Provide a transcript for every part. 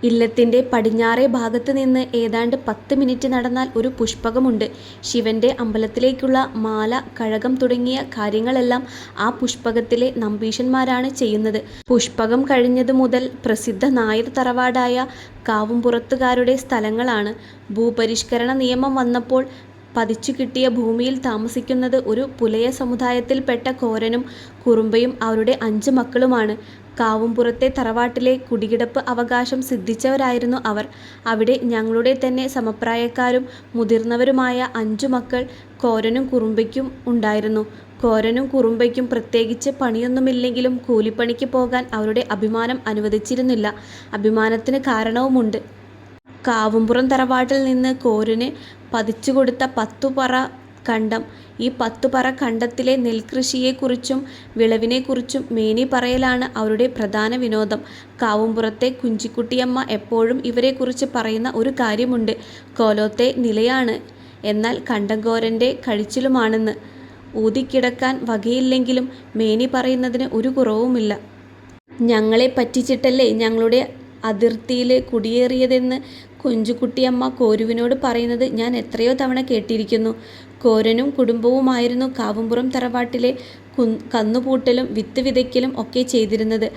ഇല്ലത്തിൻ്റെ പടിഞ്ഞാറേ ഭാഗത്ത് നിന്ന് ഏതാണ്ട് 10 മിനിറ്റ് നടന്നാൽ ഒരു പുഷ്പകമുണ്ട്. ശിവന്റെ അമ്പലത്തിലേക്കുള്ള മാല, കഴകം തുടങ്ങിയ കാര്യങ്ങളെല്ലാം ആ പുഷ്പകത്തിലെ നമ്പീശന്മാരാണ് ചെയ്യുന്നത്. പുഷ്പകം കഴിഞ്ഞതു മുതൽ പ്രസിദ്ധ നായർ തറവാടായ കാവുംപുറത്തുകാരുടെ സ്ഥലങ്ങളാണ്. ഭൂപരിഷ്കരണ നിയമം വന്നപ്പോൾ പതിച്ചു കിട്ടിയ ഭൂമിയിൽ താമസിക്കുന്നത് ഒരു പുലയ സമുദായത്തിൽപ്പെട്ട കോരനും കുറുമ്പയും അവരുടെ 5 മക്കളുമാണ്. കാവുംപുറത്തെ തറവാട്ടിലെ കുടികിടപ്പ് അവകാശം സിദ്ധിച്ചവരായിരുന്നു അവർ. അവിടെ ഞങ്ങളുടെ തന്നെ സമപ്രായക്കാരും മുതിർന്നവരുമായ 5 മക്കൾ കോരനും കുറുമ്പയ്ക്കും ഉണ്ടായിരുന്നു. കോരനും കുറുമ്പയ്ക്കും പ്രത്യേകിച്ച് പണിയൊന്നുമില്ലെങ്കിലും കൂലിപ്പണിക്ക് പോകാൻ അവരുടെ അഭിമാനം അനുവദിച്ചിരുന്നില്ല. അഭിമാനത്തിന് കാരണവുമുണ്ട്. കാവുംപുറം തറവാട്ടിൽ നിന്ന് കോരന് പതിച്ചുകൊടുത്ത 10 പറ കണ്ടം. ഈ 10 പറ കണ്ടത്തിലെ നെൽകൃഷിയെക്കുറിച്ചും വിളവിനെക്കുറിച്ചും മേനി പറയലാണ് അവരുടെ പ്രധാന വിനോദം. കാവുംപുറത്തെ കുഞ്ചിക്കുട്ടിയമ്മ എപ്പോഴും ഇവരെക്കുറിച്ച് പറയുന്ന ഒരു കാര്യമുണ്ട്. കോലോത്തെ നിലയാണ്, എന്നാൽ കണ്ടം കോരൻ്റെ കഴിച്ചിലുമാണെന്ന്. ഊതിക്കിടക്കാൻ വകയില്ലെങ്കിലും മേനി പറയുന്നതിന് ഒരു കുറവുമില്ല. ഞങ്ങളെ പറ്റിച്ചിട്ടല്ലേ ഞങ്ങളുടെ അതിർത്തിയിൽ കുടിയേറിയതെന്ന് കുഞ്ചുകുട്ടിയമ്മ കോരുവിനോട് പറയുന്നത് ഞാൻ എത്രയോ തവണ കേട്ടിരിക്കുന്നു. കോരനും കുടുംബവുമായിരുന്നു കാവുംപുറം തറവാട്ടിലെ കന്നുപൂട്ടലും വിത്ത് വിതയ്ക്കലും ഒക്കെ ചെയ്തിരുന്നത്.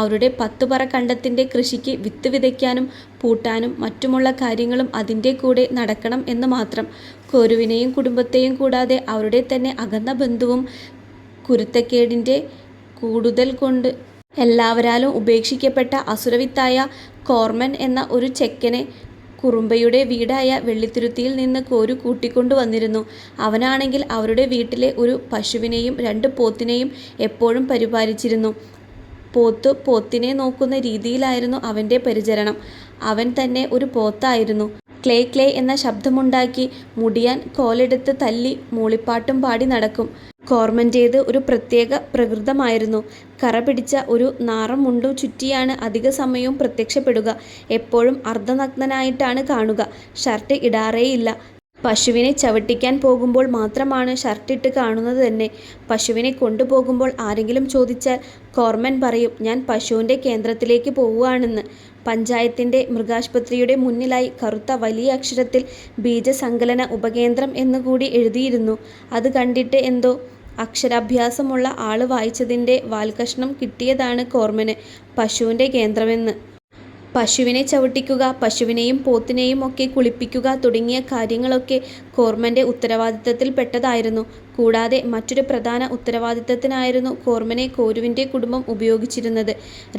അവരുടെ 10 പറ കണ്ടത്തിൻ്റെ കൃഷിക്ക് വിത്ത് വിതയ്ക്കാനും പൂട്ടാനും മറ്റുമുള്ള കാര്യങ്ങളും അതിൻ്റെ കൂടെ നടക്കണം എന്ന് മാത്രം. കോരുവിനെയും കുടുംബത്തെയും കൂടാതെ അവരുടെ തന്നെ അകന്ന ബന്ധുവും കുരുത്തക്കേടിൻ്റെ കൂടുതൽ കൊണ്ട് എല്ലാവരാലും ഉപേക്ഷിക്കപ്പെട്ട അസുരവിത്തായ കോർമൻ എന്ന ഒരു ചെക്കനെ കുറുമ്പയുടെ വീടായ വെള്ളിത്തുരുത്തിയിൽ നിന്ന് കോരു കൂട്ടിക്കൊണ്ടു വന്നിരുന്നു. അവനാണെങ്കിൽ അവരുടെ വീട്ടിലെ ഒരു പശുവിനെയും 2 പോത്തിനെയും എപ്പോഴും പരിപാലിച്ചിരുന്നു. പോത്തിനെ നോക്കുന്ന രീതിയിലായിരുന്നു അവൻ്റെ പരിചരണം. അവൻ തന്നെ ഒരു പോത്തായിരുന്നു. ക്ലേ ക്ലേ എന്ന ശബ്ദമുണ്ടാക്കി മുടിയാൻ കോലെടുത്ത് തല്ലി മൂളിപ്പാട്ടും പാടി നടക്കും. കോർമൻ്റേത് ഒരു പ്രത്യേക പ്രകൃതമായിരുന്നു. കറ പിടിച്ച ഒരു നാറം മുണ്ടു ചുറ്റിയാണ് അധിക സമയവും പ്രത്യക്ഷപ്പെടുക. എപ്പോഴും അർദ്ധനഗ്നനായിട്ടാണ് കാണുക. ഷർട്ട് ഇടാറേയില്ല. പശുവിനെ ചവിട്ടിക്കാൻ പോകുമ്പോൾ മാത്രമാണ് ഷർട്ടിട്ട് കാണുന്നത് തന്നെ. പശുവിനെ കൊണ്ടുപോകുമ്പോൾ ആരെങ്കിലും ചോദിച്ചാൽ കോർമൻ പറയും, ഞാൻ പശുവിൻ്റെ കേന്ദ്രത്തിലേക്ക് പോവുകയാണെന്ന്. പഞ്ചായത്തിൻ്റെ മൃഗാശുപത്രിയുടെ മുന്നിലായി കറുത്ത വലിയ അക്ഷരത്തിൽ ബീജസങ്കലന ഉപകേന്ദ്രം എന്നുകൂടി എഴുതിയിരുന്നു. അത് കണ്ടിട്ട് എന്തോ അക്ഷരാഭ്യാസമുള്ള ആള് വായിച്ചതിൻ്റെ വാൽകഷ്ണം കിട്ടിയതാണ് കോർമന് പശുവിൻ്റെ കേന്ദ്രമെന്ന്. പശുവിനെ ചവിട്ടിക്കുക, പശുവിനെയും പോത്തിനെയും ഒക്കെ കുളിപ്പിക്കുക തുടങ്ങിയ കാര്യങ്ങളൊക്കെ കോർമൻ്റെ ഉത്തരവാദിത്തത്തിൽപ്പെട്ടതായിരുന്നു. കൂടാതെ മറ്റൊരു പ്രധാന ഉത്തരവാദിത്തത്തിനായിരുന്നു കോർമനെ കോരുവിൻ്റെ കുടുംബം ഉപയോഗിച്ചിരുന്നത്.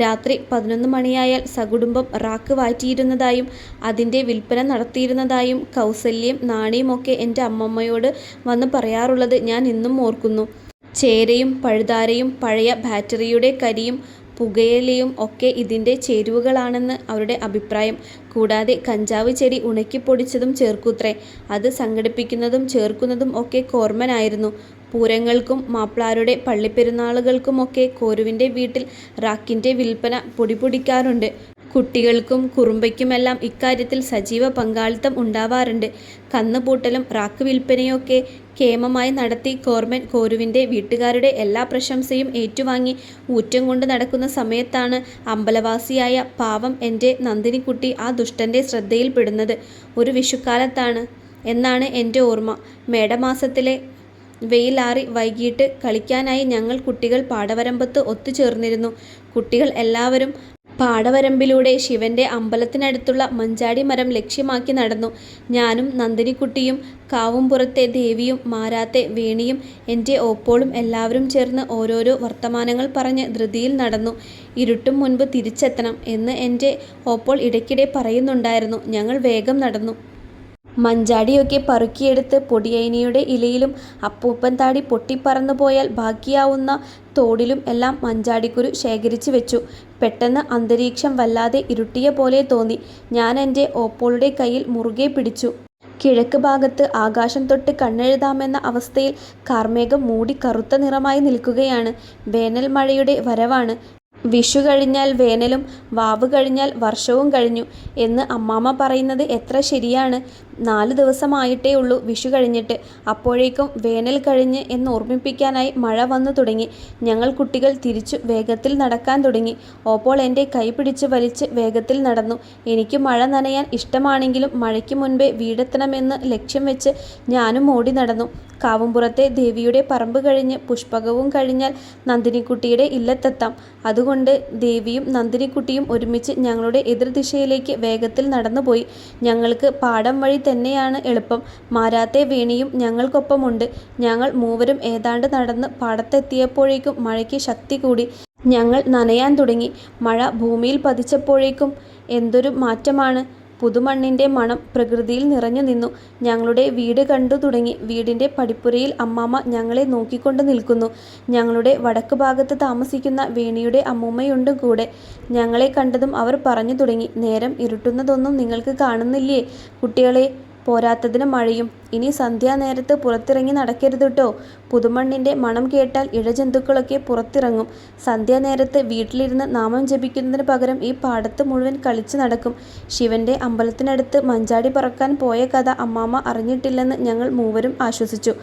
രാത്രി 11 മണിയായാൽ സകുടുംബം റാക്ക് വാറ്റിയിരുന്നതായും അതിൻ്റെ വിൽപ്പന നടത്തിയിരുന്നതായും കൗസല്യയും നാണിയും ഒക്കെ എൻ്റെ അമ്മമ്മയോട് വന്ന് പറയാറുള്ളത് ഞാൻ ഇന്നും ഓർക്കുന്നു. ചേരയും പഴുതാരയും പഴയ ബാറ്ററിയുടെ കരിയും പുകയിലയും ഒക്കെ ഇതിൻ്റെ ചേരുവകളാണെന്ന് അവരുടെ അഭിപ്രായം. കൂടാതെ കഞ്ചാവ് ചെടി ഉണക്കിപ്പൊടിച്ചതും ചേർക്കൂത്രേ. അത് സംഘടിപ്പിക്കുന്നതും ചേർക്കുന്നതും ഒക്കെ കോർമനായിരുന്നു. പൂരങ്ങൾക്കും മാപ്പിളാരുടെ പള്ളിപ്പെരുന്നാളുകൾക്കുമൊക്കെ കോരുവിൻ്റെ വീട്ടിൽ റാക്കിൻ്റെ വിൽപ്പന പൊടിപൊടിക്കാറുണ്ട്. കുട്ടികൾക്കും കുറുമ്പയ്ക്കുമെല്ലാം ഇക്കാര്യത്തിൽ സജീവ പങ്കാളിത്തം ഉണ്ടാവാറുണ്ട്. കന്നുപൂട്ടലും റാക്ക് വിൽപ്പനയൊക്കെ കേമമായി നടത്തി കോർമൻ കോരുവിൻ്റെ വീട്ടുകാരുടെ എല്ലാ പ്രശംസയും ഏറ്റുവാങ്ങി ഊറ്റം കൊണ്ട് നടക്കുന്ന സമയത്താണ് അമ്പലവാസിയായ പാവം എൻ്റെ നന്ദിനിക്കുട്ടി ആ ദുഷ്ടൻ്റെ ശ്രദ്ധയിൽപ്പെടുന്നത്. ഒരു വിഷുക്കാലത്താണ് എന്നാണ് എൻ്റെ ഓർമ്മ. മേടമാസത്തിലെ വെയിലാറി വൈകിട്ട് കളിക്കാനായി ഞങ്ങൾ കുട്ടികൾ പാടവരമ്പത്ത് ഒത്തുചേർന്നിരുന്നു. കുട്ടികൾ എല്ലാവരും പാടവരമ്പിലൂടെ ശിവന്റെ അമ്പലത്തിനടുത്തുള്ള മഞ്ചാടി മരം ലക്ഷ്യമാക്കി നടന്നു. ഞാനും നന്ദിനിക്കുട്ടിയും കാവുംപുറത്തെ ദേവിയും മാരാത്തെ വേണിയും എൻ്റെ ഓപ്പോളും എല്ലാവരും ചേർന്ന് ഓരോരോ വർത്തമാനങ്ങൾ പറഞ്ഞ് ധൃതിയിൽ നടന്നു. ഇരുട്ടും മുൻപ് തിരിച്ചെത്തണം എന്ന് എൻ്റെ ഓപ്പോൾ ഇടയ്ക്കിടെ പറയുന്നുണ്ടായിരുന്നു. ഞങ്ങൾ വേഗം നടന്നു. മഞ്ചാടിയൊക്കെ പറുക്കിയെടുത്ത് പൊടിയൈനിയുടെ ഇലയിലും അപ്പൂപ്പൻ താടി പൊട്ടിപ്പറന്നു പോയാൽ ബാക്കിയാവുന്ന തോടിലും എല്ലാം മഞ്ചാടിക്കുരു ശേഖരിച്ചു വെച്ചു. പെട്ടെന്ന് അന്തരീക്ഷം വല്ലാതെ ഇരുട്ടിയ പോലെ തോന്നി. ഞാൻ എൻ്റെ ഓപ്പോളുടെ കയ്യിൽ മുറുകെ പിടിച്ചു. കിഴക്ക് ഭാഗത്ത് ആകാശം തൊട്ട് കണ്ണെഴുതാമെന്ന അവസ്ഥയിൽ കാർമേഘം മൂടി കറുത്ത നിറമായി നിൽക്കുകയാണ്. വേനൽ മഴയുടെ വരവാണ്. വിഷു കഴിഞ്ഞാൽ വേനലും വാവ് കഴിഞ്ഞാൽ വർഷവും കഴിഞ്ഞു എന്ന് അമ്മാമ്മ പറയുന്നത് എത്ര ശരിയാണ്. 4 ദിവസമായിട്ടേ ഉള്ളൂ വിഷു കഴിഞ്ഞിട്ട്. അപ്പോഴേക്കും വേനൽ കഴിഞ്ഞ് എന്ന് ഓർമ്മിപ്പിക്കാനായി മഴ വന്നു തുടങ്ങി. ഞങ്ങൾ കുട്ടികൾ തിരിച്ചു വേഗത്തിൽ നടക്കാൻ തുടങ്ങി. ഓപ്പോൾ എൻ്റെ കൈ പിടിച്ച് വലിച്ച് വേഗത്തിൽ നടന്നു. എനിക്ക് മഴ നനയാൻ ഇഷ്ടമാണെങ്കിലും മഴയ്ക്ക് മുൻപേ വീടെത്തണമെന്ന് ലക്ഷ്യം വെച്ച് ഞാനും ഓടി നടന്നു. കാവുംപുറത്തെ ദേവിയുടെ പറമ്പ് കഴിഞ്ഞ് പുഷ്പകവും കഴിഞ്ഞാൽ നന്ദിനിക്കുട്ടിയുടെ ഇല്ലത്തെത്താം. അതുകൊണ്ട് ദേവിയും നന്ദിനിക്കുട്ടിയും ഒരുമിച്ച് ഞങ്ങളുടെ എതിർദിശയിലേക്ക് വേഗത്തിൽ നടന്നുപോയി. ഞങ്ങൾക്ക് പാടം വഴി തന്നെയാണ് എളുപ്പം. മാരാത്തെ വേണിയും ഞങ്ങൾക്കൊപ്പമുണ്ട്. ഞങ്ങൾ മൂവരും ഏതാണ്ട് നടന്ന് പാടത്തെത്തിയപ്പോഴേക്കും മഴയ്ക്ക് ശക്തി കൂടി. ഞങ്ങൾ നനയാൻ തുടങ്ങി. മഴ ഭൂമിയിൽ പതിച്ചപ്പോഴേക്കും എന്തൊരു മാറ്റമാണ്! പുതുമണ്ണിൻ്റെ മണം പ്രകൃതിയിൽ നിറഞ്ഞു നിന്നു. ഞങ്ങളുടെ വീട് കണ്ടു തുടങ്ങി. വീടിൻ്റെ പടിപ്പുരയിൽ അമ്മാമ്മ ഞങ്ങളെ നോക്കിക്കൊണ്ട് നിൽക്കുന്നു. ഞങ്ങളുടെ വടക്ക് ഭാഗത്ത് താമസിക്കുന്ന വേണിയുടെ അമ്മൂമ്മയുണ്ട് കൂടെ. ഞങ്ങളെ കണ്ടതും അവർ പറഞ്ഞു തുടങ്ങി, നേരം ഇരുട്ടുന്നതൊന്നും നിങ്ങൾക്ക് കാണുന്നില്ലേ കുട്ടികളെ? പോരാത്തതിന് മഴയും. ഇനി സന്ധ്യാനേരത്ത് പുറത്തിറങ്ങി നടക്കരുത് ട്ടോ. പുതുമണ്ണിൻ്റെ മണം കേട്ടാൽ ഇഴജന്തുക്കളൊക്കെ പുറത്തിറങ്ങും. സന്ധ്യാനേരത്ത് വീട്ടിലിരുന്ന് നാമം ജപിക്കുന്നതിന് പകരം ഈ പാടത്ത് മുഴുവൻ കളിച്ച് നടക്കും. ശിവൻ്റെ അമ്പലത്തിനടുത്ത് മഞ്ചാടി പറക്കാൻ പോയ കഥ അമ്മാമ്മ അറിഞ്ഞിട്ടില്ലെന്ന് ഞങ്ങൾ മൂവരും ആശ്വസിച്ചു.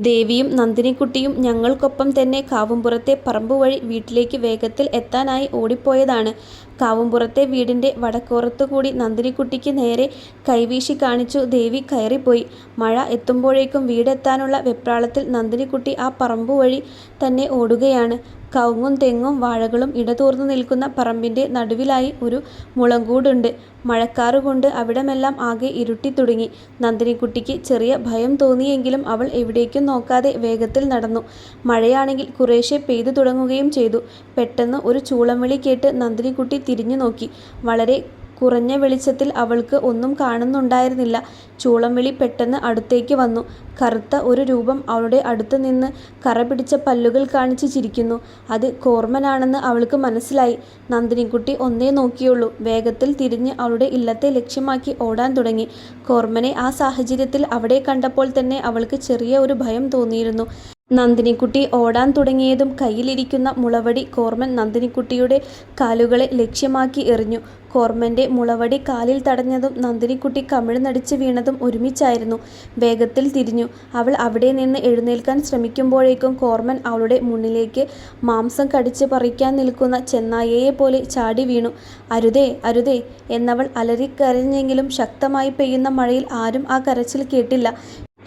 ദേവിയും നന്ദിനിക്കുട്ടിയും ഞങ്ങൾക്കൊപ്പം തന്നെ കാവുംപുറത്തെ പറമ്പ് വഴി വീട്ടിലേക്ക് വേഗത്തിൽ എത്താനായി ഓടിപ്പോയതാണ്. കാവുംപുറത്തെ വീടിൻ്റെ വടക്കോറത്തുകൂടി നന്ദിനിക്കുട്ടിക്ക് നേരെ കൈവീശി കാണിച്ചു ദേവി കയറിപ്പോയി. മഴ എത്തുമ്പോഴേക്കും വീടെത്താനുള്ള വെപ്രാളത്തിൽ നന്ദിനിക്കുട്ടി ആ പറമ്പ് വഴി തന്നെ ഓടുകയാണ്. കവുങ്ങും തെങ്ങും വാഴകളും ഇടതൂർന്നു നിൽക്കുന്ന പറമ്പിൻ്റെ നടുവിലായി ഒരു മുളങ്കൂടുണ്ട്. മഴക്കാറുകൊണ്ട് അവിടമെല്ലാം ആകെ ഇരുട്ടി തുടങ്ങി. നന്ദിനിക്കുട്ടിക്ക് ചെറിയ ഭയം തോന്നിയെങ്കിലും അവൾ എവിടേക്കും നോക്കാതെ വേഗത്തിൽ നടന്നു. മഴയാണെങ്കിൽ കുറേശ്ശെ പെയ്തു തുടങ്ങുകയും ചെയ്തു. പെട്ടെന്ന് ഒരു ചൂളം വിളി കേട്ട് നന്ദിനിക്കുട്ടി തിരിഞ്ഞു നോക്കി. വളരെ കുറഞ്ഞ വെളിച്ചത്തിൽ അവൾക്ക് ഒന്നും കാണുന്നുണ്ടായിരുന്നില്ല. ചൂളം വിളി പെട്ടെന്ന് അടുത്തേക്ക് വന്നു. കറുത്ത ഒരു രൂപം അവളുടെ അടുത്ത് നിന്ന് കറ പിടിച്ച പല്ലുകൾ കാണിച്ച് ചിരിക്കുന്നു. അത് കോർമനാണെന്ന് അവൾക്ക് മനസ്സിലായി. നന്ദിനിക്കുട്ടി ഒന്നേ നോക്കിയുള്ളൂ. വേഗത്തിൽ തിരിഞ്ഞ് അവളുടെ ഇല്ലത്തെ ലക്ഷ്യമാക്കി ഓടാൻ തുടങ്ങി. കോർമനെ ആ സാഹചര്യത്തിൽ അവിടെ കണ്ടപ്പോൾ തന്നെ അവൾക്ക് ചെറിയ ഒരു ഭയം തോന്നിയിരുന്നു. നന്ദിനിക്കുട്ടി ഓടാൻ തുടങ്ങിയതും കയ്യിലിരിക്കുന്ന മുളവടി കോർമൻ നന്ദിനിക്കുട്ടിയുടെ കാലുകളെ ലക്ഷ്യമാക്കി എറിഞ്ഞു. കോർമൻ്റെ മുളവടി കാലിൽ തടഞ്ഞതും നന്ദിനിക്കുട്ടി കമിഴ്ന്നടിച്ച് വീണതും ഒരുമിച്ചായിരുന്നു. വേഗത്തിൽ തിരിഞ്ഞു. അവൾ അവിടെ നിന്ന് എഴുന്നേൽക്കാൻ ശ്രമിക്കുമ്പോഴേക്കും കോർമൻ അവളുടെ മുന്നിലേക്ക് മാംസം കടിച്ച് പറിക്കാൻ നിൽക്കുന്ന ചെന്നായയെ പോലെ ചാടി വീണു. അരുതേ അരുതേ എന്നവൾ അലറിക്കരഞ്ഞെങ്കിലും ശക്തമായി പെയ്യുന്ന മഴയിൽ ആരും ആ കരച്ചിൽ കേട്ടില്ല.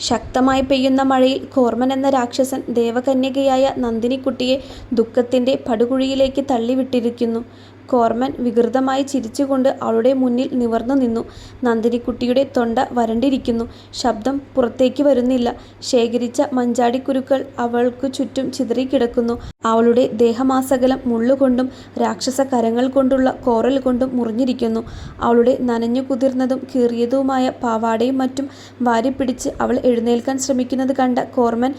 ശക്തമായി പെയ്യുന്ന മഴയിൽ കോർമൻ എന്ന രാക്ഷസൻ ദേവകന്യകയായ നന്ദിനിക്കുട്ടിയെ ദുഃഖത്തിൻ്റെ പടുകുഴിയിലേക്ക് തള്ളിവിട്ടിരിക്കുന്നു. കോർമൻ വികൃതമായി ചിരിച്ചുകൊണ്ട് അവളുടെ മുന്നിൽ നിവർന്നു നിന്നു. നന്ദിനിക്കുട്ടിയുടെ തൊണ്ട വരണ്ടിരിക്കുന്നു. ശബ്ദം പുറത്തേക്ക് വരുന്നില്ല. ശേഖരിച്ച മഞ്ചാടിക്കുരുക്കൾ അവൾക്ക് ചുറ്റും ചിതറിക്കിടക്കുന്നു. അവളുടെ ദേഹമാസകലം മുള്ളുകൊണ്ടും രാക്ഷസ കരങ്ങൾ കൊണ്ടുള്ള കോറൽ കൊണ്ടും മുറിഞ്ഞിരിക്കുന്നു. അവളുടെ നനഞ്ഞു കുതിർന്നതും കീറിയതുമായ പാവാടയും മറ്റും വാരിപ്പിടിച്ച് അവൾ എഴുന്നേൽക്കാൻ ശ്രമിക്കുന്നത് കണ്ട കോർമൻ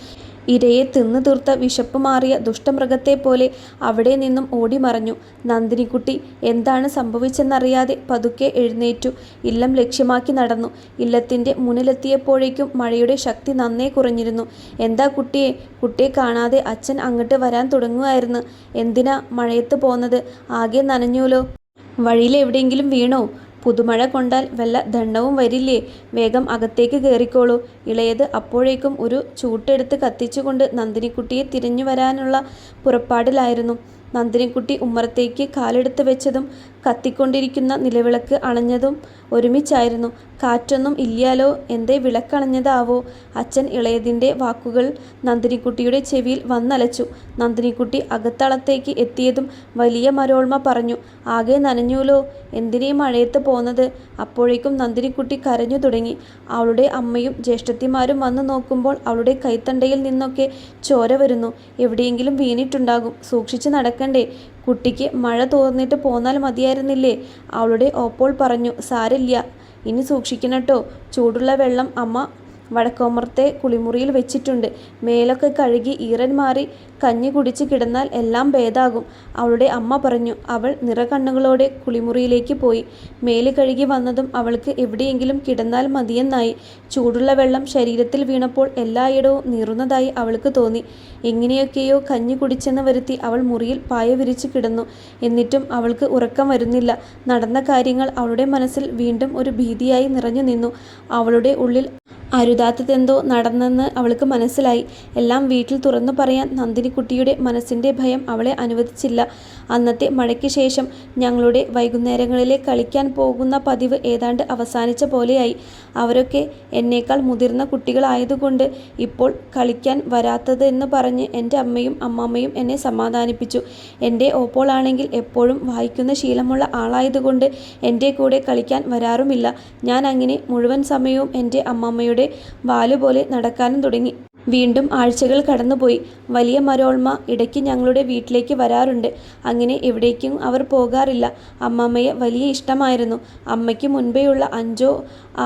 ഇരയെ തിന്നു തീർത്ത വിശപ്പ് മാറിയ ദുഷ്ടമൃഗത്തെപ്പോലെ അവിടെ നിന്നും ഓടിമറഞ്ഞു. നന്ദിനിക്കുട്ടി എന്താണ് സംഭവിച്ചെന്നറിയാതെ പതുക്കെ എഴുന്നേറ്റു. ഇല്ലം ലക്ഷ്യമാക്കി നടന്നു. ഇല്ലത്തിൻ്റെ മുന്നിലെത്തിയപ്പോഴേക്കും മഴയുടെ ശക്തി നന്നേ കുറഞ്ഞിരുന്നു. എന്താ കുട്ടിയെ? കുട്ടിയെ കാണാതെ അച്ഛൻ അങ്ങോട്ട് വരാൻ തുടങ്ങുമായിരുന്നു. എന്തിനാ മഴയത്ത് പോന്നത്? ആകെ നനഞ്ഞൂലോ. വഴിയിലെവിടെയെങ്കിലും വീണോ? പുതുമഴ കൊണ്ടാൽ വല്ല ദണ്ണവും വരില്ലേ? വേഗം അകത്തേക്ക് കയറിക്കോളൂ. ഇളയത് അപ്പോഴേക്കും ഒരു ചൂട്ടെടുത്ത് കത്തിച്ചുകൊണ്ട് നന്ദിനിക്കുട്ടിയെ തിരിഞ്ഞു വരാനുള്ള പുറപ്പാടിലായിരുന്നു. നന്ദിനിക്കുട്ടി ഉമ്മറത്തേക്ക് കാലെടുത്ത് വെച്ചതും കത്തിക്കൊണ്ടിരിക്കുന്ന നിലവിളക്ക് അണഞ്ഞതും ഒരുമിച്ചായിരുന്നു. കാറ്റൊന്നും ഇല്ലാലോ, എന്തേ വിളക്കണഞ്ഞതാവോ? അച്ഛൻ ഇളയതിൻ്റെ വാക്കുകൾ നന്ദിനിക്കുട്ടിയുടെ ചെവിയിൽ വന്നലച്ചു. നന്ദിനിക്കുട്ടി അകത്തളത്തേക്ക് എത്തിയതും വലിയ മരോൾമ പറഞ്ഞു, ആകെ നനഞ്ഞൂലോ, എന്തിനീ മഴയത്ത് പോന്നത്? അപ്പോഴേക്കും നന്ദിനിക്കുട്ടി കരഞ്ഞു തുടങ്ങി. അവളുടെ അമ്മയും ജ്യേഷ്ഠത്തിമാരും വന്നു നോക്കുമ്പോൾ അവളുടെ കൈത്തണ്ടയിൽ നിന്നൊക്കെ ചോര വരുന്നു. എവിടെയെങ്കിലും വീണിട്ടുണ്ടാകും. സൂക്ഷിച്ച് നടക്കണ്ടേ? കുട്ടിക്ക് മഴ തോർന്നിട്ട് പോന്നാൽ മതിയായിരുന്നില്ലേ? അവളുടെ ഓപ്പോൾ പറഞ്ഞു. സാരില്ല, ഇനി സൂക്ഷിക്കണട്ടോ. ചൂടുള്ള വെള്ളം അമ്മ വടക്കോമർത്തെ കുളിമുറിയിൽ വെച്ചിട്ടുണ്ട്. മേലൊക്കെ കഴുകി ഈറൻ മാറി കഞ്ഞി കുടിച്ച് കിടന്നാൽ എല്ലാം ഭേദാകും. അവളുടെ അമ്മ പറഞ്ഞു. അവൾ നിറകണ്ണുകളോടെ കുളിമുറിയിലേക്ക് പോയി. മേല് കഴുകി വന്നതും അവൾക്ക് എവിടെയെങ്കിലും കിടന്നാൽ മതിയെന്നായി. ചൂടുള്ള വെള്ളം ശരീരത്തിൽ വീണപ്പോൾ എല്ലായിടവും നീറുന്നതായി അവൾക്ക് തോന്നി. എങ്ങനെയൊക്കെയോ കഞ്ഞി കുടിച്ചെന്ന് വരുത്തി അവൾ മുറിയിൽ പായ വിരിച്ചു കിടന്നു. എന്നിട്ടും അവൾക്ക് ഉറക്കം വരുന്നില്ല. നടന്ന കാര്യങ്ങൾ അവളുടെ മനസ്സിൽ വീണ്ടും ഒരു ഭീതിയായി നിറഞ്ഞു നിന്നു. അവളുടെ ഉള്ളിൽ അരുതാത്തതെന്തോ നടന്നെന്ന് അവൾക്ക് മനസ്സിലായി. എല്ലാം വീട്ടിൽ തുറന്നു പറയാൻ നന്ദിനിക്കുട്ടിയുടെ മനസ്സിൻ്റെ ഭയം അവളെ അനുവദിച്ചില്ല. അന്നത്തെ മഴയ്ക്ക് ശേഷം ഞങ്ങളുടെ വൈകുന്നേരങ്ങളിലെ കളിക്കാൻ പോകുന്ന പതിവ് ഏതാണ്ട് അവസാനിച്ച പോലെയായി. അവരൊക്കെ എന്നേക്കാൾ മുതിർന്ന കുട്ടികളായതുകൊണ്ട് ഇപ്പോൾ കളിക്കാൻ വരാത്തത് എന്ന് പറഞ്ഞ് എൻ്റെ അമ്മയും അമ്മാമ്മയും എന്നെ സമാധാനിപ്പിച്ചു. എൻ്റെ ഓപ്പോളാണെങ്കിൽ എപ്പോഴും വായിക്കുന്ന ശീലമുള്ള ആളായതുകൊണ്ട് എൻ്റെ കൂടെ കളിക്കാൻ വരാറുമില്ല. ഞാൻ അങ്ങനെ മുഴുവൻ സമയവും എൻ്റെ അമ്മാമ്മയുടെ വാലുപോലെ നടക്കാനും തുടങ്ങി. വീണ്ടും ആഴ്ചകൾ കടന്നുപോയി. വലിയ മരോൾമ ഇടയ്ക്ക് ഞങ്ങളുടെ വീട്ടിലേക്ക് വരാറുണ്ട്. അങ്ങനെ എവിടേക്കും അവർ പോകാറില്ല. അമ്മാമ്മയെ വലിയ ഇഷ്ടമായിരുന്നു. അമ്മയ്ക്ക് മുൻപേയുള്ള 5 or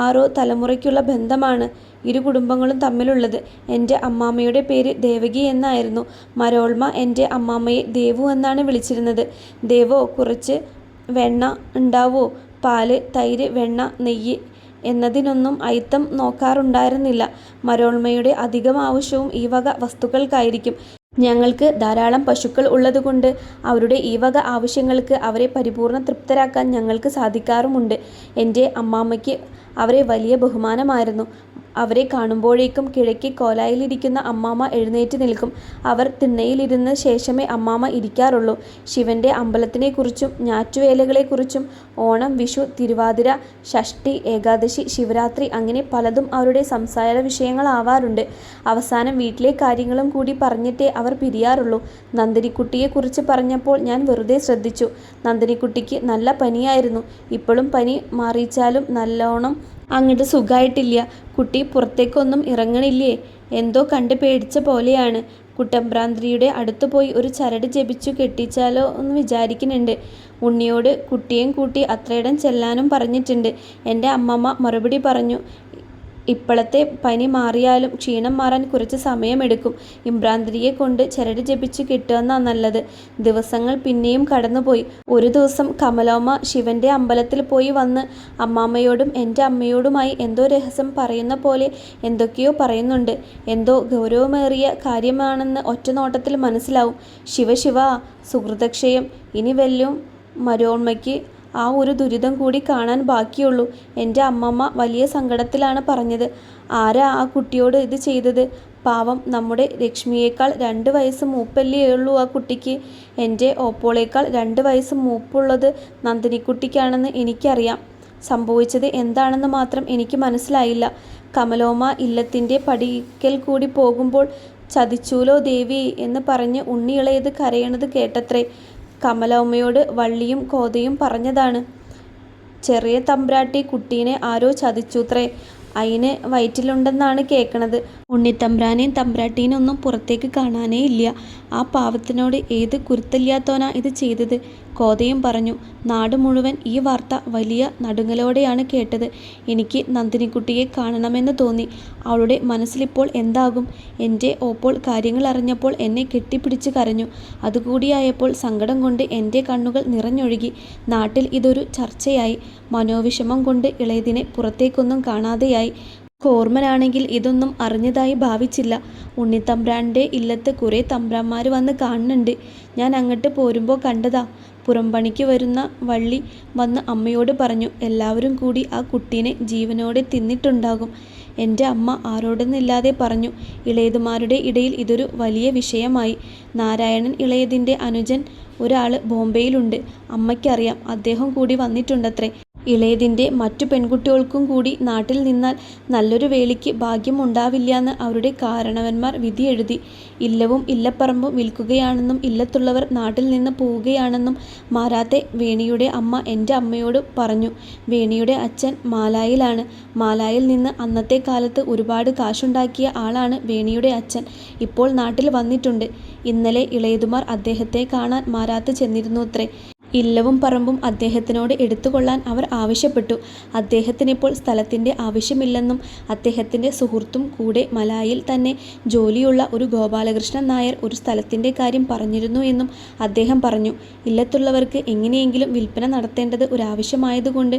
6 തലമുറയ്ക്കുള്ള ബന്ധമാണ് ഇരു കുടുംബങ്ങളും തമ്മിലുള്ളത്. എൻ്റെ അമ്മാമ്മയുടെ പേര് ദേവകി എന്നായിരുന്നു. മരോൾമ എൻ്റെ അമ്മാമ്മയെ ദേവു എന്നാണ് വിളിച്ചിരുന്നത്. ദേവോ, കുറച്ച് വെണ്ണ ഉണ്ടാവോ? പാല്, തൈര്, വെണ്ണ, നെയ്യ് എന്നതിനൊന്നും അയിത്തം നോക്കാറുണ്ടായിരുന്നില്ല. മരോൾമയുടെ അധികം ആവശ്യവും ഈ വക വസ്തുക്കൾക്കായിരിക്കും. ഞങ്ങൾക്ക് ധാരാളം പശുക്കൾ ഉള്ളതുകൊണ്ട് അവരുടെ ഈ വക ആവശ്യങ്ങൾക്ക് അവരെ പരിപൂർണ്ണ തൃപ്തരാക്കാൻ ഞങ്ങൾക്ക് സാധിക്കാറുമുണ്ട്. എൻ്റെ അമ്മാമ്മയ്ക്ക് അവരെ വലിയ ബഹുമാനമായിരുന്നു. അവരെ കാണുമ്പോഴേക്കും കിഴക്കേ കോലായിലിരിക്കുന്ന അമ്മാമ്മ എഴുന്നേറ്റ് നിൽക്കും. അവർ തിണ്ണയിലിരുന്ന ശേഷമേ അമ്മാമ്മ ഇരിക്കാറുള്ളൂ. ശിവൻ്റെ അമ്പലത്തിനെക്കുറിച്ചും ഞാറ്റുവേലകളെക്കുറിച്ചും, ഓണം, വിഷു, തിരുവാതിര, ഷഷ്ഠി, ഏകാദശി, ശിവരാത്രി അങ്ങനെ പലതും അവരുടെ സംസാര വിഷയങ്ങളാവാറുണ്ട്. അവസാനം വീട്ടിലെ കാര്യങ്ങളും കൂടി പറഞ്ഞിട്ടേ അവർ പിരിയാറുള്ളൂ. നന്ദിനിക്കുട്ടിയെക്കുറിച്ച് പറഞ്ഞപ്പോൾ ഞാൻ വെറുതെ ശ്രദ്ധിച്ചു. നന്ദിനിക്കുട്ടിക്ക് നല്ല പനിയായിരുന്നു. ഇപ്പോഴും പനി മാറിച്ചാലും നല്ലോണം അങ്ങോട്ട് സുഖമായിട്ടില്ല. കുട്ടി പുറത്തേക്കൊന്നും ഇറങ്ങണില്ലേ? എന്തോ കണ്ട് പേടിച്ച പോലെയാണ്. കുട്ടമ്പ്രാന്തിരിയുടെ അടുത്ത് പോയി ഒരു ചരട് ജപിച്ചു കെട്ടിച്ചാലോ എന്ന് വിചാരിക്കുന്നുണ്ട്. ഉണ്ണിയോട് കുട്ടിയും കൂട്ടി അത്രയിടം ചെല്ലാനും പറഞ്ഞിട്ടുണ്ട്. എൻ്റെ അമ്മമ്മ മറുപടി പറഞ്ഞു. ഇപ്പോഴത്തെ പനി മാറിയാലും ക്ഷീണം മാറാൻ കുറച്ച് സമയമെടുക്കും. ഇമ്പ്രാന്തിരിയെ കൊണ്ട് ചരട് ജപിച്ച് കെട്ടുകയെന്നാ നല്ലത്. ദിവസങ്ങൾ പിന്നെയും കടന്നുപോയി. ഒരു ദിവസം കമലോമ്മ ശിവൻ്റെ അമ്പലത്തിൽ പോയി വന്ന് അമ്മാമ്മയോടും എൻ്റെ അമ്മയോടുമായി എന്തോ രഹസ്യം പറയുന്ന പോലെ എന്തൊക്കെയോ പറയുന്നുണ്ട്. എന്തോ ഗൗരവമേറിയ കാര്യമാണെന്ന് ഒറ്റ നോട്ടത്തിൽ മനസ്സിലാവും. ശിവ സുഹൃതക്ഷയം. ഇനി വല്ലും മരോൺമയ്ക്ക് ആ ഒരു ദുരിതം കൂടി കാണാൻ ബാക്കിയുള്ളൂ. എൻ്റെ അമ്മമ്മ വലിയ സങ്കടത്തിലാണ് പറഞ്ഞത്. ആരാ ആ കുട്ടിയോട് ഇത് ചെയ്തത്? പാവം, നമ്മുടെ ലക്ഷ്മിയേക്കാൾ 2 വയസ്സ് മൂപ്പല്ലേ ഉള്ളൂ ആ കുട്ടിക്ക്. എൻ്റെ ഓപ്പോളേക്കാൾ 2 വയസ്സ് മൂപ്പുള്ളത് നന്ദിനിക്കുട്ടിക്കാണെന്ന് എനിക്കറിയാം. സംഭവിച്ചത് എന്താണെന്ന് മാത്രം എനിക്ക് മനസ്സിലായില്ല. കമലോമ്മ ഇല്ലത്തിൻ്റെ പടിക്കൽ കൂടി പോകുമ്പോൾ ചതിച്ചൂലോ ദേവി എന്ന് പറഞ്ഞ് ഉണ്ണിയിളയത് കരയണത് കേട്ടത്രേ. കമലോമ്മയോട് വള്ളിയും കോതയും പറഞ്ഞതാണ്. ചെറിയ തമ്പ്രാട്ടി കുട്ടീനെ ആരോ ചതിച്ചൂത്രേ. അയിന് വയറ്റിലുണ്ടെന്നാണ് കേൾക്കണത്. ഉണ്ണിത്തമ്പ്രാനെയും തമ്പ്രാട്ടീനൊന്നും പുറത്തേക്ക് കാണാനേ ഇല്ല. ആ പാവത്തിനോട് ഏത് കുരുത്തല്ലാത്തോനാ ഇത് ചെയ്തത്? കോതയും പറഞ്ഞു. നാട് മുഴുവൻ ഈ വാർത്ത വലിയ നടുങ്ങലോടെയാണ് കേട്ടത്. എനിക്ക് നന്ദിനിക്കുട്ടിയെ കാണണമെന്ന് തോന്നി. അവളുടെ മനസ്സിലിപ്പോൾ എന്താകും? എൻ്റെ ഓപ്പോൾ കാര്യങ്ങൾ അറിഞ്ഞപ്പോൾ എന്നെ കെട്ടിപ്പിടിച്ച് കരഞ്ഞു. അതുകൂടിയായപ്പോൾ സങ്കടം കൊണ്ട് എൻ്റെ കണ്ണുകൾ നിറഞ്ഞൊഴുകി. നാട്ടിൽ ഇതൊരു ചർച്ചയായി. മനോവിഷമം കൊണ്ട് ഇളയതിനെ പുറത്തേക്കൊന്നും കാണാതെയായി. കോർമനാണെങ്കിൽ ഇതൊന്നും അറിഞ്ഞതായി ഭാവിച്ചില്ല. ഉണ്ണിത്തമ്പ്രാൻ്റെ ഇല്ലത്ത് കുറേ തമ്പ്രാന്മാർ വന്ന് കാണുന്നുണ്ട്. ഞാൻ അങ്ങോട്ട് പോരുമ്പോൾ കണ്ടതാ. പുറംപണിക്ക് വരുന്ന വള്ളി വന്ന് അമ്മയോട് പറഞ്ഞു. എല്ലാവരും കൂടി ആ കുട്ടീനെ ജീവനോടെ തിന്നിട്ടുണ്ടാകും. എൻ്റെ അമ്മ ആരോടെന്നില്ലാതെ പറഞ്ഞു. ഇളയതുമാരുടെ ഇടയിൽ ഇതൊരു വലിയ വിഷയമായി. നാരായണൻ ഇളയതിൻ്റെ അനുജൻ ഒരാൾ ബോംബെയിലുണ്ട്. അമ്മയ്ക്കറിയാം. അദ്ദേഹം കൂടി വന്നിട്ടുണ്ടത്രേ. ഇളയതിൻ്റെ മറ്റു പെൺകുട്ടികൾക്കും കൂടി നാട്ടിൽ നിന്നാൽ നല്ലൊരു വേളിക്ക് ഭാഗ്യം ഉണ്ടാവില്ലാന്ന് അവരുടെ കാരണവന്മാർ വിധി എഴുതി. ഇല്ലവും ഇല്ലപ്പറമ്പും വിൽക്കുകയാണെന്നും ഇല്ലത്തുള്ളവർ നാട്ടിൽ നിന്ന് പോവുകയാണെന്നും മാരാത്തെ വേണിയുടെ അമ്മ എൻ്റെ അമ്മയോട് പറഞ്ഞു. വേണിയുടെ അച്ഛൻ മാലായിലാണ്. മാലായിൽ നിന്ന് അന്നത്തെ കാലത്ത് ഒരുപാട് കാശുണ്ടാക്കിയ ആളാണ് വേണിയുടെ അച്ഛൻ. ഇപ്പോൾ നാട്ടിൽ വന്നിട്ടുണ്ട്. ഇന്നലെ ഇളയതുമാർ അദ്ദേഹത്തെ കാണാൻ മാരാത്ത് ചെന്നിരുന്നുത്രേ. ഇല്ലവും പറമ്പും അദ്ദേഹത്തിനോട് എടുത്തുകൊള്ളാൻ അവർ ആവശ്യപ്പെട്ടു. അദ്ദേഹത്തിനിപ്പോൾ സ്ഥലത്തിൻ്റെ ആവശ്യമില്ലെന്നും അദ്ദേഹത്തിൻ്റെ സുഹൃത്തും കൂടെ മലായിൽ തന്നെ ജോലിയുള്ള ഒരു ഗോപാലകൃഷ്ണൻ നായർ ഒരു സ്ഥലത്തിൻ്റെ കാര്യം പറഞ്ഞിരുന്നു എന്നും അദ്ദേഹം പറഞ്ഞു. ഇല്ലത്തുള്ളവർക്ക് എങ്ങനെയെങ്കിലും വിൽപ്പന നടത്തേണ്ടത് ഒരാവശ്യമായതുകൊണ്ട്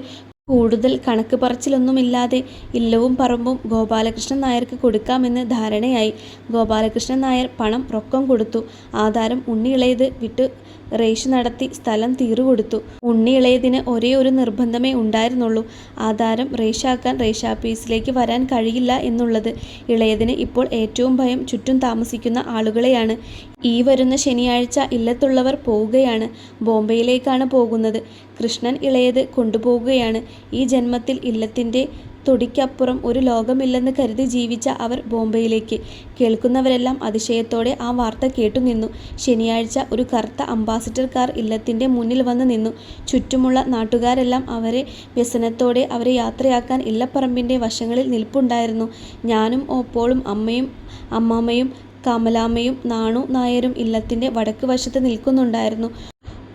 കൂടുതൽ കണക്ക് പറച്ചിലൊന്നുമില്ലാതെ ഇല്ലവും പറമ്പും ഗോപാലകൃഷ്ണൻ നായർക്ക് കൊടുക്കാമെന്ന് ധാരണയായി. ഗോപാലകൃഷ്ണൻ നായർ പണം റൊക്കം കൊടുത്തു. ആധാരം ഉണ്ണിയിളയത് വിട്ട് റേഷ് നടത്തി സ്ഥലം തീറുകൊടുത്തു. ഉണ്ണിയിളയതിന് ഒരേ ഒരു നിർബന്ധമേ ഉണ്ടായിരുന്നുള്ളൂ, ആധാരം റേഷാക്കാൻ റേഷാപ്പീസിലേക്ക് വരാൻ കഴിയില്ല എന്നുള്ളത്. ഇളയതിന് ഇപ്പോൾ ഏറ്റവും ഭയം ചുറ്റും താമസിക്കുന്ന ആളുകളെയാണ്. ഈ വരുന്ന ശനിയാഴ്ച ഇല്ലത്തുള്ളവർ പോവുകയാണ്. ബോംബെയിലേക്കാണ് പോകുന്നത്. കൃഷ്ണൻ ഇളയത് കൊണ്ടുപോകുകയാണ്. ഈ ജന്മത്തിൽ ഇല്ലത്തിൻ്റെ തൊടിക്കപ്പുറം ഒരു ലോകമില്ലെന്ന് കരുതി ജീവിച്ച അവർ ബോംബെയിലേക്ക്. കേൾക്കുന്നവരെല്ലാം അതിശയത്തോടെ ആ വാർത്ത കേട്ടുനിന്നു. ശനിയാഴ്ച ഒരു കറുത്ത അംബാസിഡർ കാർ ഇല്ലത്തിൻ്റെ മുന്നിൽ വന്ന് നിന്നു. ചുറ്റുമുള്ള നാട്ടുകാരെല്ലാം അവരെ വ്യസനത്തോടെ അവരെ യാത്രയാക്കാൻ ഇല്ലപ്പറമ്പിൻ്റെ വശങ്ങളിൽ നിൽപ്പുണ്ടായിരുന്നു. ഞാനും ഓപ്പോളും അമ്മയും അമ്മാമ്മയും കമലാമ്മയും നാണു നായരും ഇല്ലത്തിൻ്റെ വടക്ക് വശത്ത് നിൽക്കുന്നുണ്ടായിരുന്നു.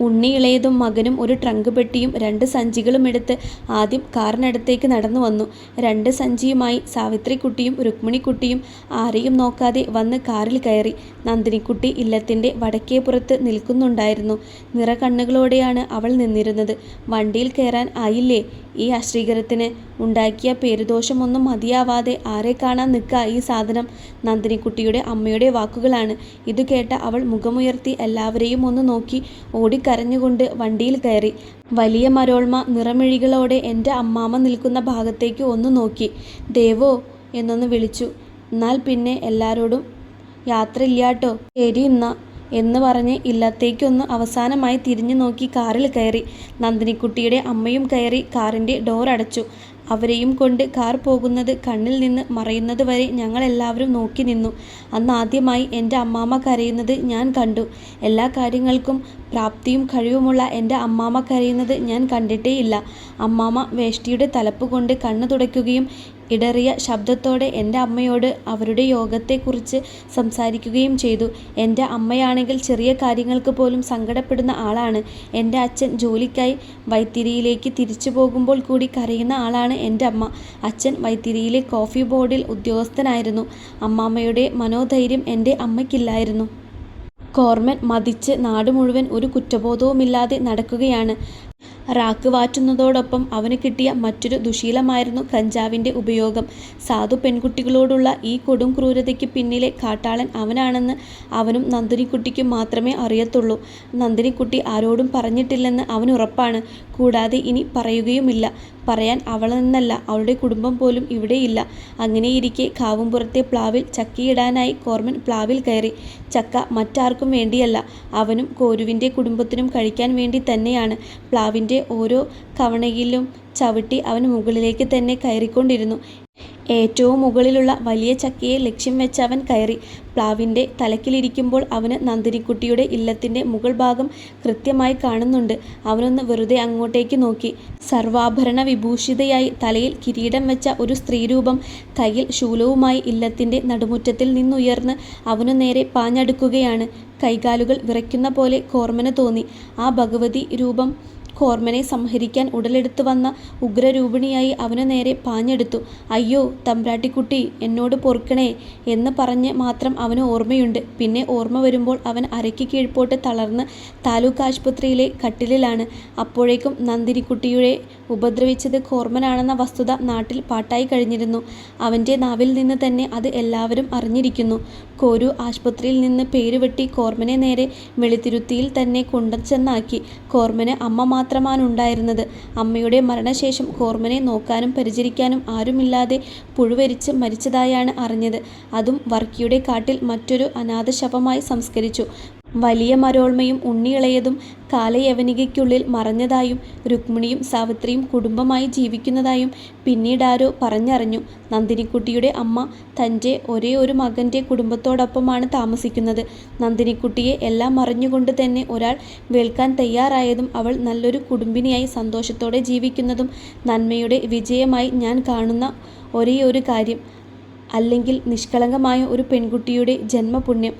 ഉണ്ണി ഇളയതും മകനും ഒരു ട്രങ്ക് പെട്ടിയും 2 സഞ്ചികളും എടുത്ത് ആദ്യം കാറിനടുത്തേക്ക് നടന്നു വന്നു. 2 സഞ്ചിയുമായി സാവിത്രിക്കുട്ടിയും രുക്മിണിക്കുട്ടിയും ആരെയും നോക്കാതെ വന്ന് കാറിൽ കയറി. നന്ദിനിക്കുട്ടി ഇല്ലത്തിൻ്റെ വടക്കേപ്പുറത്ത് നിൽക്കുന്നുണ്ടായിരുന്നു. നിറകണ്ണുകളോടെയാണ് അവൾ നിന്നിരുന്നത്. വണ്ടിയിൽ കയറാൻ ആയില്ലേ? ഈ അശ്രീകരത്തിന് ഉണ്ടാക്കിയ പേരുദോഷമൊന്നും മതിയാവാതെ ആരെ കാണാൻ നിൽക്കാ ഈ സാധനം? നന്ദിനിക്കുട്ടിയുടെ അമ്മയുടെ വാക്കുകളാണ്. ഇതു കേട്ട അവൾ മുഖമുയർത്തി എല്ലാവരെയും ഒന്ന് നോക്കി ഓടിക്കരഞ്ഞുകൊണ്ട് വണ്ടിയിൽ കയറി. വലിയ മരോൾമ നിറമിഴികളോടെ എൻ്റെ അമ്മാമ്മ നിൽക്കുന്ന ഭാഗത്തേക്ക് ഒന്ന് നോക്കി. ദേവോ എന്നൊന്ന് വിളിച്ചു. എന്നാൽ പിന്നെ എല്ലാരോടും യാത്രയില്ലാട്ടോ, ശരി എന്നാ എന്ന് പറഞ്ഞ് ഇല്ലത്തേക്കൊന്ന് അവസാനമായി തിരിഞ്ഞു നോക്കി കാറിൽ കയറി. നന്ദിനിക്കുട്ടിയുടെ അമ്മയും കയറി കാറിൻ്റെ ഡോർ അടച്ചു. അവരെയും കൊണ്ട് കാർ പോകുന്നത് കണ്ണിൽ നിന്ന് മറയുന്നത് വരെ ഞങ്ങളെല്ലാവരും നോക്കി നിന്നു. അന്നാദ്യമായി എൻ്റെ അമ്മാമ്മ കരയുന്നത് ഞാൻ കണ്ടു. എല്ലാ കാര്യങ്ങൾക്കും പ്രാപ്തിയും കഴിവുമുള്ള എൻ്റെ അമ്മാമ്മ കരയുന്നത് ഞാൻ കണ്ടിട്ടേയില്ല. അമ്മാമ്മ വേഷ്ടിയുടെ തലപ്പ് കൊണ്ട് കണ്ണു തുടയ്ക്കുകയും ഇടറിയ ശബ്ദത്തോടെ എൻ്റെ അമ്മയോട് അവരുടെ യോഗത്തെക്കുറിച്ച് സംസാരിക്കുകയും ചെയ്തു. എൻ്റെ അമ്മയാണെങ്കിൽ ചെറിയ കാര്യങ്ങൾക്ക് പോലും സങ്കടപ്പെടുന്ന ആളാണ്. എൻ്റെ അച്ഛൻ ജോലിക്കായി വൈത്തിരിയിലേക്ക് തിരിച്ചു പോകുമ്പോൾ കൂടി കരയുന്ന ആളാണ് എൻ്റെ അമ്മ. അച്ഛൻ വൈത്തിരിയിലെ കോഫി ബോർഡിൽ ഉദ്യോഗസ്ഥനായിരുന്നു. അമ്മാമ്മയുടെ മനോധൈര്യം എൻ്റെ അമ്മയ്ക്കില്ലായിരുന്നു. കോർമൻ മതിച്ച് നാട് മുഴുവൻ ഒരു കുറ്റബോധവുമില്ലാതെ നടക്കുകയാണ്. റാക്ക് വാറ്റുന്നതോടൊപ്പം അവന് കിട്ടിയ മറ്റൊരു ദുശീലമായിരുന്നു കഞ്ചാവിൻ്റെ ഉപയോഗം. സാധു പെൺകുട്ടികളോടുള്ള ഈ കൊടും ക്രൂരതയ്ക്ക് പിന്നിലെ കാട്ടാളൻ അവനാണെന്ന് അവനും നന്ദിനിക്കുട്ടിക്കും മാത്രമേ അറിയത്തുള്ളൂ. നന്ദിനിക്കുട്ടി ആരോടും പറഞ്ഞിട്ടില്ലെന്ന് അവനുറപ്പാണ്. കൂടാതെ ഇനി പറയുകയുമില്ല. പറയാൻ അവളെന്നല്ല, അവളുടെ കുടുംബം പോലും ഇവിടെയില്ല. അങ്ങനെയിരിക്കെ കാവുംപുറത്തെ പ്ലാവിൽ ചക്കയിടാനായി കോർമൻ പ്ലാവിൽ കയറി. ചക്ക മറ്റാർക്കും വേണ്ടിയല്ല, അവനും കോരുവിൻ്റെ കുടുംബത്തിനും കഴിക്കാൻ വേണ്ടി തന്നെയാണ്. പ്ലാവിൻ്റെ ഓരോ കവണയിലും ചവിട്ടി അവൻ മുകളിലേക്ക് തന്നെ കയറിക്കൊണ്ടിരുന്നു. ഏറ്റവും മുകളിലുള്ള വലിയ ചക്കയെ ലക്ഷ്യം വെച്ച് അവൻ കയറി. പ്ലാവിൻ്റെ തലക്കിലിരിക്കുമ്പോൾ അവന് നന്ദിനിക്കുട്ടിയുടെ ഇല്ലത്തിൻ്റെ മുകൾ ഭാഗം കൃത്യമായി കാണുന്നുണ്ട്. അവനൊന്ന് വെറുതെ അങ്ങോട്ടേക്ക് നോക്കി. സർവാഭരണ വിഭൂഷിതയായി തലയിൽ കിരീടം വെച്ച ഒരു സ്ത്രീരൂപം കയ്യിൽ ശൂലവുമായി ഇല്ലത്തിൻ്റെ നടുമുറ്റത്തിൽ നിന്നുയർന്ന് അവനു നേരെ പാഞ്ഞടുക്കുകയാണ്. കൈകാലുകൾ വിറയ്ക്കുന്ന പോലെ കോർമന് തോന്നി. ആ ഭഗവതി രൂപം കോർമനെ സംഹരിക്കാൻ ഉടലെടുത്തു വന്ന ഉഗ്രരൂപിണിയായി അവനു നേരെ പാഞ്ഞെടുത്തു. അയ്യോ തമ്പ്രാട്ടിക്കുട്ടി, എന്നോട് പൊറുക്കണേ എന്ന് പറഞ്ഞ് മാത്രം അവന് ഓർമ്മയുണ്ട്. പിന്നെ ഓർമ്മ വരുമ്പോൾ അവൻ അരയ്ക്ക് കീഴ്പോട്ട് തളർന്ന് താലൂക്ക് ആശുപത്രിയിലെ കട്ടിലിലാണ്. അപ്പോഴേക്കും നന്ദിനിക്കുട്ടിയെ ഉപദ്രവിച്ചത് കോർമനാണെന്ന വസ്തുത നാട്ടിൽ പാട്ടായി കഴിഞ്ഞിരുന്നു. അവൻ്റെ നാവിൽ നിന്ന് തന്നെ അത് എല്ലാവരും അറിഞ്ഞിരിക്കുന്നു. കോരു ആശുപത്രിയിൽ നിന്ന് പേരുവെട്ടി കോർമനെ നേരെ വെളിത്തിരുത്തിയിൽ തന്നെ കൊണ്ടുചെന്നാക്കി. കോർമന് അമ്മ മാത്രമാണുണ്ടായിരുന്നത്. അമ്മയുടെ മരണശേഷം കോർമനെ നോക്കാനും പരിചരിക്കാനും ആരുമില്ലാതെ പുഴുവരിച്ച് മരിച്ചതായാണ് അറിഞ്ഞത്. അതും വർക്കിയുടെ കാട്ടിൽ മറ്റൊരു അനാഥശവമായി സംസ്കരിച്ചു. വലിയ മരോൾമയും ഉണ്ണിയിളയതും കാലയവനികയ്ക്കുള്ളിൽ മറഞ്ഞതായും രുക്മിണിയും സാവിത്രിയും കുടുംബമായി ജീവിക്കുന്നതായും പിന്നീടാരോ പറഞ്ഞറിഞ്ഞു. നന്ദിനിക്കുട്ടിയുടെ അമ്മ തൻ്റെ ഒരേ ഒരു മകൻ്റെ കുടുംബത്തോടൊപ്പമാണ് താമസിക്കുന്നത്. നന്ദിനിക്കുട്ടിയെ എല്ലാം അറിഞ്ഞുകൊണ്ട് തന്നെ ഒരാൾ വേൽക്കാൻ തയ്യാറായതും അവൾ നല്ലൊരു കുടുംബിനിയായി സന്തോഷത്തോടെ ജീവിക്കുന്നതും നന്മയുടെ വിജയമായി ഞാൻ കാണുന്ന ഒരേയൊരു കാര്യം. അല്ലെങ്കിൽ നിഷ്കളങ്കമായ ഒരു പെൺകുട്ടിയുടെ ജന്മപുണ്യം.